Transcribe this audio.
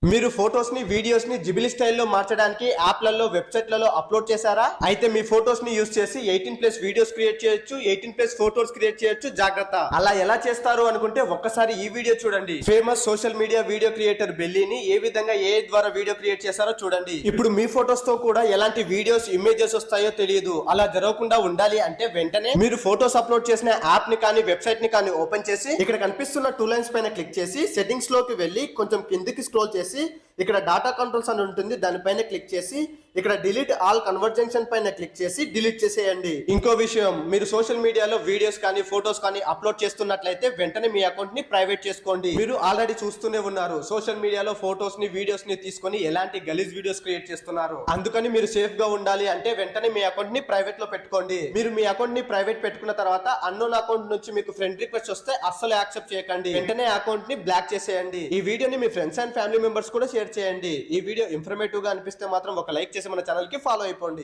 మీరు ఫోటోస్ ని వీడియోస్ ని జిబిలి స్టైల్లో మార్చడానికి యాప్లలో వెబ్సైట్లలో అప్లోడ్ చేశారా? అయితే మీ ఫోటోస్ ని యూస్ చేసి 18+ వీడియోస్ క్రియేట్ చేయొచ్చు, 18+ ఫోటోస్ క్రియేట్ చేయొచ్చు. జాగ్రత్త! అలా ఎలా చేస్తారు అనుకుంటే ఒక్కసారి ఈ వీడియో చూడండి. Famous social media video creator బెల్లీని ఏ విధంగా AI ద్వారా వీడియో క్రియేట్ చేశారో చూడండి. ఇప్పుడు మీ ఫోటోస్ తో కూడా ఎలాంటి వీడియోస్ ఇమేజెస్ వస్తాయో తెలియదు. అలా జరగకుండా ఉండాలి అంటే వెంటనే మీరు ఫోటోస్ అప్లోడ్ చేసిన యాప్ ని కానీ వెబ్సైట్ ని కానీ ఓపెన్ చేసి ఇక్కడ కనిపిస్తున్న 2 లైన్స్ పైన క్లిక్ చేసి సెట్టింగ్స్ లోకి వెళ్ళి కొంచెం కిందికి స్క్రోల్ చేసి ఇక్కడ డాటా కంట్రోల్స్ అని ఉంటుంది, దానిపైన క్లిక్ చేసి ఇక్కడ డిలీట్ ఆల్ కన్వర్జెన్షన్ పైన క్లిక్ చేసి డిలీట్ చేసేయండి. ఇంకో విషయం, మీరు సోషల్ మీడియాలో వీడియోస్ కానీ ఫోటోస్ కానీ అప్లోడ్ చేస్తున్నట్లయితే వెంటనే మీ అకౌంట్ ని ప్రైవేట్ చేసుకోండి. మీరు ఆల్రెడీ చూస్తూనే ఉన్నారు సోషల్ మీడియాలో ఫోటోస్ ని వీడియోస్ ని తీసుకొని ఎలాంటి గలీజ్ వీడియోస్ క్రియేట్ చేస్తున్నారు. అందుకని మీరు సేఫ్ గా ఉండాలి అంటే వెంటనే మీ అకౌంట్ ని ప్రైవేట్ లో పెట్టుకోండి. మీరు మీ అకౌంట్ ని ప్రైవేట్ పెట్టుకున్న తర్వాత అన్నోన్ అకౌంట్ నుంచి మీకు ఫ్రెండ్ రిక్వెస్ట్ వస్తే అస్సలు యాక్సెప్ట్ చేయకండి. వెంటనే అకౌంట్ ని బ్లాక్ చేసేయండి. ఈ వీడియోని మీ ఫ్రెండ్స్ అండ్ ఫ్యామిలీ మెంబర్స్ కూడా షేర్ చేయండి. ఈ వీడియో ఇన్ఫర్మేటివ్ గా అనిపిస్తే మాత్రం ఒక లైక్ చేసి మన ఛానల్ కి ఫాలో అయిపోండి.